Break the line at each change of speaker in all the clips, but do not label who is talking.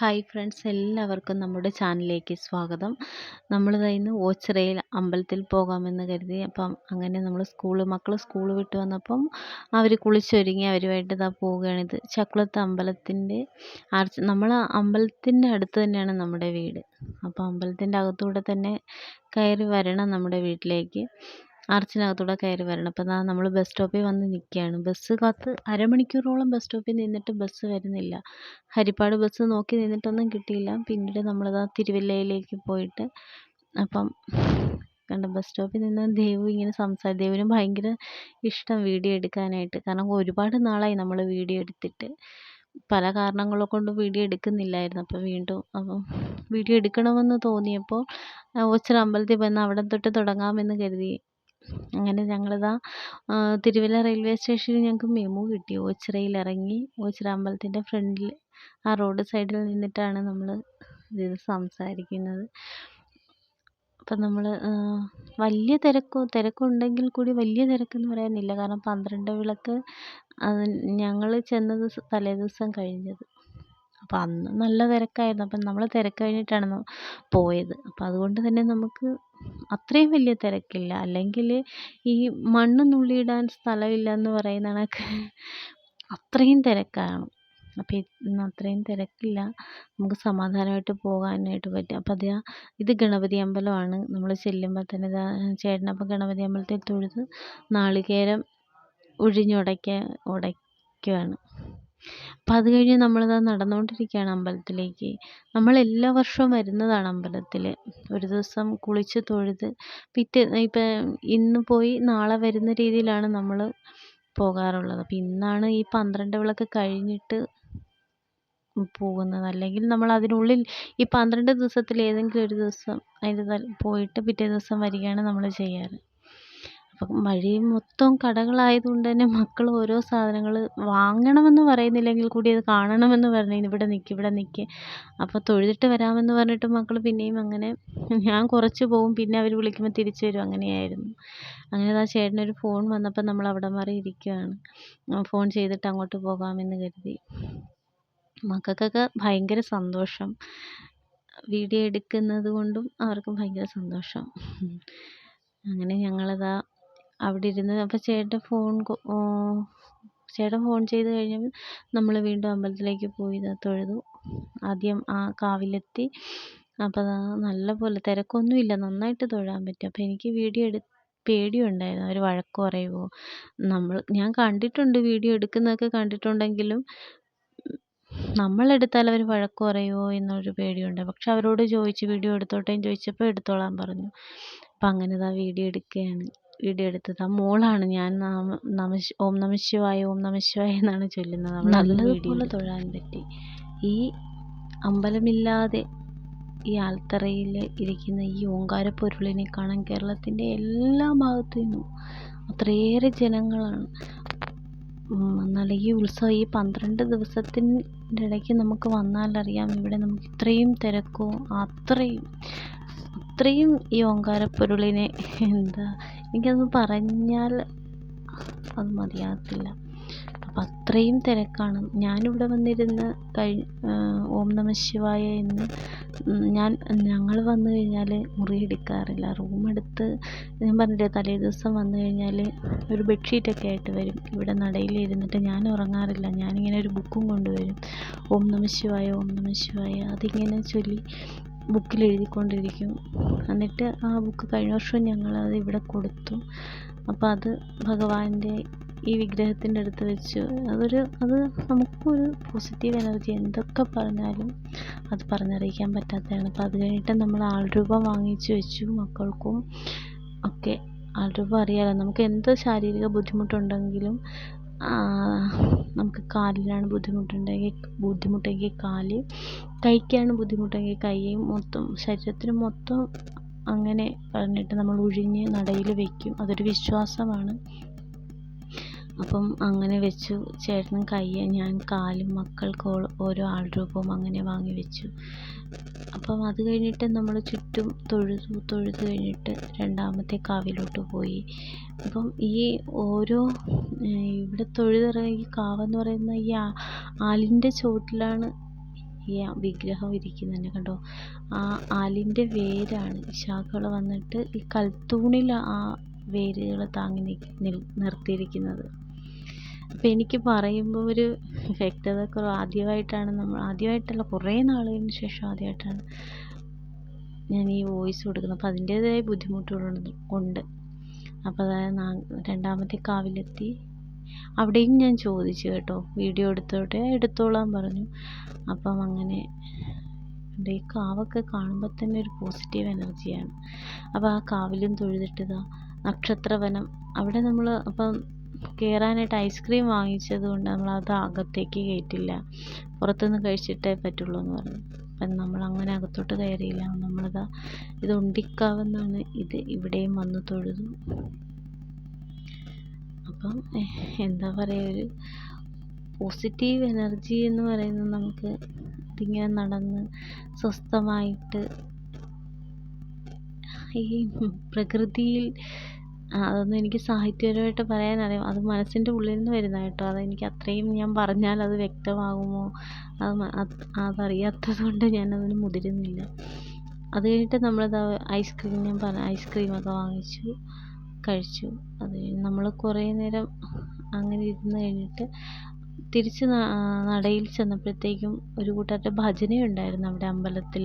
Hi friends, എല്ലാവർക്കും നമ്മുടെ ചാനലിലേക്ക് സ്വാഗതം. നമ്മളിതാ ഇന്ന് ഓച്ചിറയിൽ അമ്പലത്തിൽ പോകാമെന്ന് കരുതി. അപ്പം അങ്ങനെ നമ്മൾ മക്കൾ സ്കൂൾ വിട്ട് വന്നപ്പം അവർ കുളിച്ചൊരുങ്ങി അവരുമായിട്ട് ഇതാ പോവുകയാണിത്. ചക്കുളത്ത് അമ്പലത്തിൻ്റെ നമ്മൾ അമ്പലത്തിൻ്റെ അടുത്ത് തന്നെയാണ് നമ്മുടെ വീട്. അപ്പോൾ അമ്പലത്തിൻ്റെ അകത്തൂടെ തന്നെ കയറി വരണം നമ്മുടെ വീട്ടിലേക്ക്. ആർച്ചിനകത്തൂടെ കയറി വരണം. അപ്പോൾ നമ്മൾ ബസ് സ്റ്റോപ്പിൽ വന്ന് നിൽക്കുകയാണ്. ബസ് കാത്ത് അരമണിക്കൂറോളം ബസ് സ്റ്റോപ്പിൽ നിന്നിട്ട് ബസ് വരുന്നില്ല. ഹരിപ്പാട് ബസ് നോക്കി നിന്നിട്ടൊന്നും കിട്ടിയില്ല. പിന്നീട് നമ്മളിതാ തിരുവല്ലയിലേക്ക് പോയിട്ട് അപ്പം കണ്ട ബസ് സ്റ്റോപ്പിൽ നിന്ന് ദേവു ഇങ്ങനെ ദേവിനും ഭയങ്കര ഇഷ്ടം വീഡിയോ എടുക്കാനായിട്ട്. കാരണം ഒരുപാട് നാളായി നമ്മൾ വീഡിയോ എടുത്തിട്ട്. പല കാരണങ്ങളെ കൊണ്ട് വീഡിയോ എടുക്കുന്നില്ലായിരുന്നു. അപ്പോൾ വീണ്ടും വീഡിയോ എടുക്കണമെന്ന് തോന്നിയപ്പോൾ ഓച്ചിറ അമ്പലത്തിൽ വന്ന് അവിടെ തൊട്ട് തുടങ്ങാമെന്ന് കരുതി. അങ്ങനെ ഞങ്ങളിതാ തിരുവല്ല റെയിൽവേ സ്റ്റേഷനിൽ ഞങ്ങൾക്ക് മെമു കിട്ടി. ഓച്ചിറയിൽ ഇറങ്ങി ഓച്ചിറ അമ്പലത്തിൻ്റെ ഫ്രണ്ടിൽ ആ റോഡ് സൈഡിൽ നിന്നിട്ടാണ് നമ്മൾ ഇത് സംസാരിക്കുന്നത്. അപ്പം നമ്മൾ വലിയ തിരക്കുണ്ടെങ്കിൽ കൂടി വലിയ തിരക്കെന്ന് പറയാനില്ല. കാരണം 12 വിളക്ക് ഞങ്ങൾ ചെന്നത് തലേദിവസം കഴിഞ്ഞത്. അപ്പം അന്ന് നല്ല തിരക്കായിരുന്നു. അപ്പം നമ്മൾ തിരക്ക് കഴിഞ്ഞിട്ടാണ് പോയത്. അപ്പം അതുകൊണ്ട് തന്നെ നമുക്ക് അത്രയും വലിയ തിരക്കില്ല. അല്ലെങ്കിൽ ഈ മണ്ണ് നുള്ളിയിടാൻ സ്ഥലമില്ല എന്ന് പറയുന്ന കണക്ക് അത്രയും തിരക്കാണ്. അപ്പം ഇന്ന് അത്രയും തിരക്കില്ല. നമുക്ക് സമാധാനമായിട്ട് പോകാനായിട്ട് പറ്റും. അപ്പം ഇത് ഗണപതി അമ്പലമാണ്. നമ്മൾ ചെല്ലുമ്പോൾ തന്നെ ചേട്ടനപ്പം ഗണപതി അമ്പലത്തിൽ തൊഴുത് നാളികേരം ഉടയ്ക്കുകയാണ്. അപ്പം അത് കഴിഞ്ഞ് നമ്മളിതാ നടന്നുകൊണ്ടിരിക്കുകയാണ് അമ്പലത്തിലേക്ക്. നമ്മൾ എല്ലാ വർഷവും വരുന്നതാണ് അമ്പലത്തിൽ. ഒരു ദിവസം കുളിച്ച് തൊഴുത് ഇപ്പം ഇന്ന് പോയി നാളെ വരുന്ന രീതിയിലാണ് നമ്മൾ പോകാറുള്ളത്. അപ്പം ഇന്നാണ് ഈ 12 വിളക്ക് കഴിഞ്ഞിട്ട് പോകുന്നത്. അല്ലെങ്കിൽ നമ്മൾ അതിനുള്ളിൽ ഈ 12 ദിവസത്തിൽ ഏതെങ്കിലും ഒരു ദിവസം അതിൻ്റെ പോയിട്ട് പിറ്റേ ദിവസം വരികയാണ് നമ്മൾ ചെയ്യാറ്. അപ്പം വഴി മൊത്തം കടകളായതുകൊണ്ട് തന്നെ മക്കൾ ഓരോ സാധനങ്ങൾ വാങ്ങണമെന്ന് പറയുന്നില്ലെങ്കിൽ കൂടി അത് കാണണമെന്ന് പറഞ്ഞു ഇവിടെ നിൽക്ക്. അപ്പോൾ തൊഴുതിട്ട് വരാമെന്ന് പറഞ്ഞിട്ട് മക്കൾ പിന്നെയും അങ്ങനെ ഞാൻ കുറച്ച് പോകും, പിന്നെ അവർ വിളിക്കുമ്പോൾ തിരിച്ചു വരും. അങ്ങനെയായിരുന്നു. അങ്ങനെ ചേട്ടനൊരു ഫോൺ വന്നപ്പോൾ നമ്മൾ അവിടം വരെ ഇരിക്കുകയാണ്. ഫോൺ ചെയ്തിട്ട് അങ്ങോട്ട് പോകാമെന്ന് കരുതി. മക്കൾക്കൊക്കെ ഭയങ്കര സന്തോഷം. വീഡിയോ എടുക്കുന്നത് കൊണ്ടും അവർക്ക് ഭയങ്കര സന്തോഷം. അങ്ങനെ ഞങ്ങളിതാ അവിടെ ഇരുന്ന് അപ്പം ചേട്ടൻ ഫോൺ ചെയ്ത് കഴിഞ്ഞപ്പോൾ നമ്മൾ വീണ്ടും അമ്പലത്തിലേക്ക് പോയി തൊഴുതു. ആദ്യം ആ കാവിലെത്തി. അപ്പോൾ നല്ലപോലെ തിരക്കൊന്നുമില്ല, നന്നായിട്ട് തൊഴാൻ പറ്റും. അപ്പോൾ എനിക്ക് വീഡിയോ പേടിയുണ്ടായിരുന്നു, അവർ വഴക്ക് പറയുമോ. ഞാൻ കണ്ടിട്ടുണ്ട്, വീഡിയോ എടുക്കുന്നതൊക്കെ കണ്ടിട്ടുണ്ടെങ്കിലും നമ്മളെടുത്താൽ അവർ വഴക്ക് പറയുമോ എന്നൊരു പേടിയുണ്ട്. പക്ഷെ അവരോട് ചോദിച്ചു വീഡിയോ എടുത്തോട്ടേന്ന് ചോദിച്ചപ്പോൾ എടുത്തോളാൻ പറഞ്ഞു. അപ്പം അങ്ങനെ വീഡിയോ എടുക്കുകയാണ്. വീഡിയോ എടുത്തത് മോളാണ്. ഞാൻ ഓം നമഃ ശിവായ ഓം നമഃ ശിവായ എന്നാണ് ചൊല്ലുന്നത്. നല്ലതുപോലെ തൊഴാൻ പറ്റി. ഈ അമ്പലമില്ലാതെ ഈ ആൽത്തറയിൽ ഇരിക്കുന്ന ഈ ഓങ്കാരപ്പൊരുളിനെ കാണാൻ കേരളത്തിൻ്റെ എല്ലാ ഭാഗത്തു നിന്നും അത്രയേറെ ജനങ്ങളാണ്. എന്നാൽ ഈ ഉത്സവം ഈ 12 ദിവസത്തിൻ്റെ ഇടയ്ക്ക് നമുക്ക് വന്നാലറിയാം ഇവിടെ നമുക്ക് ഇത്രയും തിരക്കോ അത്രയും ഈ ഓങ്കാരപ്പൊരുളിനെ എനിക്കത് പറഞ്ഞാൽ അത് മതിയാകത്തില്ല. അപ്പം അത്രയും തിരക്കാണ്. ഞാനിവിടെ വന്നിരുന്ന് ഓം നമഃ ശിവായ എന്ന് ഞങ്ങൾ വന്നു കഴിഞ്ഞാൽ മുറി എടുക്കാറില്ല. റൂമെടുത്ത് ഞാൻ പറഞ്ഞില്ലേ, തലേ ദിവസം വന്നു കഴിഞ്ഞാൽ ഒരു ബെഡ്ഷീറ്റൊക്കെ ആയിട്ട് വരും. ഇവിടെ നടയിൽ ഇരുന്നിട്ട് ഞാൻ ഉറങ്ങാറില്ല. ഞാനിങ്ങനെ ഒരു ബുക്കും കൊണ്ടുവരും. ഓം നമഃ ശിവായ ഓം നമഃ ശിവായ അതിങ്ങനെ ചൊല്ലി ബുക്കിൽ എഴുതിക്കൊണ്ടിരിക്കും. എന്നിട്ട് ആ ബുക്ക് കഴിഞ്ഞ വർഷവും ഞങ്ങളത് ഇവിടെ കൊടുത്തു. അപ്പോൾ അത് ഭഗവാന്റെ ഈ വിഗ്രഹത്തിൻ്റെ അടുത്ത് വെച്ചു. അത് നമുക്കൊരു പോസിറ്റീവ് എനർജി. എന്തൊക്കെ പറഞ്ഞാലും അത് പറഞ്ഞറിയിക്കാൻ പറ്റാത്തതാണ്. അപ്പോൾ അത് കഴിഞ്ഞിട്ട് നമ്മൾ ആൾരൂപ വാങ്ങിച്ചു വെച്ചു. മക്കൾക്കും ഒക്കെ ആൾരൂപം അറിയാലോ. നമുക്ക് എന്ത് ശാരീരിക ബുദ്ധിമുട്ടുണ്ടെങ്കിലും നമുക്ക് കാലിലാണ് ബുദ്ധിമുട്ടെങ്കിൽ കാല്, കൈക്കാണ് ബുദ്ധിമുട്ടെങ്കിൽ കൈയും മൊത്തം ശരീരത്തിന് മൊത്തം അങ്ങനെ പറഞ്ഞിട്ട് നമ്മൾ ഉഴിഞ്ഞ് നടയിൽ വയ്ക്കും. അതൊരു വിശ്വാസമാണ്. അപ്പം അങ്ങനെ വെച്ചു. ചേട്ടനും ഞാൻ കാലും മക്കൾക്ക് ഓരോ ആൾരൂപവും അങ്ങനെ വാങ്ങി വെച്ചു. അപ്പം അത് കഴിഞ്ഞിട്ട് നമ്മൾ ചുറ്റും തൊഴുത് കഴിഞ്ഞിട്ട് രണ്ടാമത്തെ കാവിലോട്ട് പോയി. അപ്പം ഈ ഇവിടെ തൊഴുതിറങ്ങി കാവെന്ന് പറയുന്ന ഈ ആലിൻ്റെ ചുവട്ടിലാണ് ഈ വിഗ്രഹം ഇരിക്കുന്നത് കണ്ടോ, ആ ആലിൻ്റെ വേരാണ്, ശാഖകൾ വന്നിട്ട് ഈ കൽത്തൂണിൽ ആ വേരുകൾ താങ്ങി നിർത്തിയിരിക്കുന്നത്. അപ്പം എനിക്ക് പറയുമ്പോൾ ഒരു വ്യക്തതക്കുറവ്. ആദ്യമായിട്ടല്ല, കുറേ നാളുകൾക്ക് ശേഷം ആദ്യമായിട്ടാണ് ഞാൻ ഈ വോയിസ് കൊടുക്കുന്നത്. അപ്പം അതിൻ്റേതായ ബുദ്ധിമുട്ടുകളുണ്ട്. അപ്പോൾ അതായത് രണ്ടാമത്തെ കാവിലെത്തി. അവിടെയും ഞാൻ ചോദിച്ചു കേട്ടോ, വീഡിയോ എടുത്തോളാൻ പറഞ്ഞു. അപ്പം അങ്ങനെ ഈ കാവൊക്കെ കാണുമ്പോൾ തന്നെ ഒരു പോസിറ്റീവ് എനർജിയാണ്. അപ്പോൾ ആ കാവിലും തൊഴുതിട്ടതാ നക്ഷത്രവനം. അവിടെ നമ്മൾ അപ്പം കയറാനായിട്ട് ഐസ്ക്രീം വാങ്ങിച്ചത് കൊണ്ട് നമ്മളത് അകത്തേക്ക് കയറ്റില്ല, പുറത്തുനിന്ന് കഴിച്ചിട്ടേ പറ്റുള്ളൂ എന്ന് പറഞ്ഞു. അപ്പം നമ്മളങ്ങനെ അകത്തോട്ട് കയറിയില്ല. നമ്മളിതാ ഇത് ഉണ്ടിക്കാവെന്നാണ്, ഇവിടെയും വന്ന് തൊഴുതു. അപ്പം എന്താ പറയുക, ഒരു പോസിറ്റീവ് എനർജി എന്ന് പറയുന്നത് നമുക്ക് ഇതിങ്ങനെ നടന്ന് സ്വസ്ഥമായിട്ട് ഈ പ്രകൃതിയിൽ, അതൊന്നും എനിക്ക് സാഹിത്യപരമായിട്ട് പറയാനറിയാം, അത് മനസ്സിൻ്റെ ഉള്ളിൽ നിന്ന് വരുന്ന കേട്ടോ. അതെനിക്ക് അത്രയും ഞാൻ പറഞ്ഞാൽ അത് വ്യക്തമാകുമോ അതറിയാത്തത് കൊണ്ട് ഞാനതിന് മുതിരുന്നില്ല. അത് കഴിഞ്ഞിട്ട് നമ്മളത് ഐസ്ക്രീമൊക്കെ വാങ്ങിച്ചു കഴിച്ചു. അത് കഴിഞ്ഞ് നമ്മൾ കുറേ നേരം അങ്ങനെ ഇരുന്ന് കഴിഞ്ഞിട്ട് തിരിച്ച് നടയിൽ ചെന്നപ്പോഴത്തേക്കും ഒരു കൂട്ടരുടെ ഭജനയുണ്ടായിരുന്നു അവിടെ അമ്പലത്തിൽ.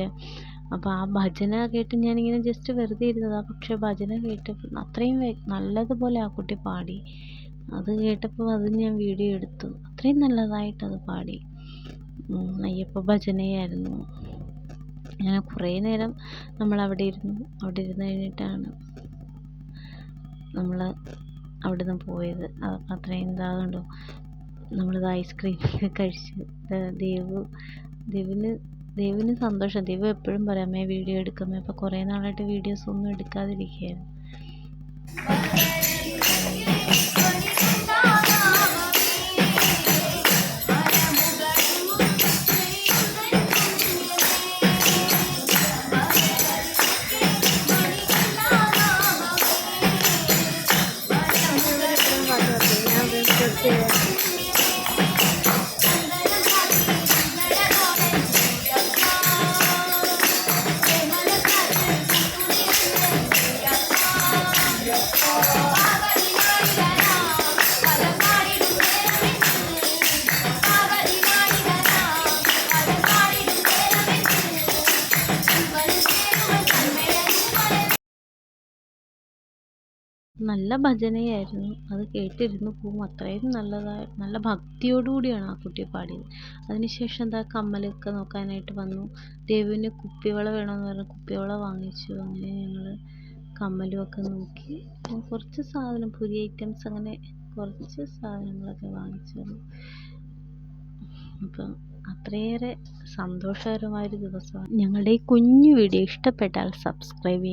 അപ്പോൾ ആ ഭജന കേട്ട് ഞാനിങ്ങനെ ജസ്റ്റ് വെറുതെ ഇരുന്നതാണ്. പക്ഷേ ഭജന കേട്ടപ്പോൾ അത്രയും നല്ലതുപോലെ ആ കുട്ടി പാടി. അത് കേട്ടപ്പോൾ അത് ഞാൻ വീഡിയോ എടുത്തു. അത്രയും നല്ലതായിട്ടത് പാടി. അയ്യപ്പ ഭജനയായിരുന്നു. അങ്ങനെ കുറേ നേരം നമ്മളവിടെ ഇരുന്നു. അവിടെ ഇരുന്ന് കഴിഞ്ഞിട്ടാണ് നമ്മൾ അവിടെ നിന്ന് പോയത്. അത്രയും കണ്ടോ, നമ്മളത് ഐസ്ക്രീമൊക്കെ കഴിച്ച്. ദേവിന് സന്തോഷം. ദേവ് എപ്പോഴും പറയാം, അമ്മേ വീഡിയോ എടുക്കാമേ. അപ്പോൾ കുറേ നാളായിട്ട് വീഡിയോസ് ഒന്നും എടുക്കാതിരിക്കുകയായിരുന്നു. നല്ല ഭജനയായിരുന്നു. അത് കേട്ടിരുന്ന് പോവും. അത്രയും നല്ല ഭക്തിയോടുകൂടിയാണ് ആ കുട്ടി പാടിയത്. അതിനുശേഷം എന്താ കമ്മലൊക്കെ നോക്കാനായിട്ട് വന്നു. ദേവുവിന് കുപ്പിവള വേണമെന്ന് പറഞ്ഞ് കുപ്പിവള വാങ്ങിച്ചു. അങ്ങനെ ഞങ്ങൾ കമ്മലുമൊക്കെ നോക്കി. കുറച്ച് സാധനം, പുതിയ ഐറ്റംസ്, അങ്ങനെ കുറച്ച് സാധനങ്ങളൊക്കെ വാങ്ങിച്ചു. അപ്പം അത്രയേറെ സന്തോഷകരമായൊരു ദിവസമാണ്. ഞങ്ങളുടെ ഈ കുഞ്ഞു വീഡിയോ ഇഷ്ടപ്പെട്ടാൽ സബ്സ്ക്രൈബ് ചെയ്യുക.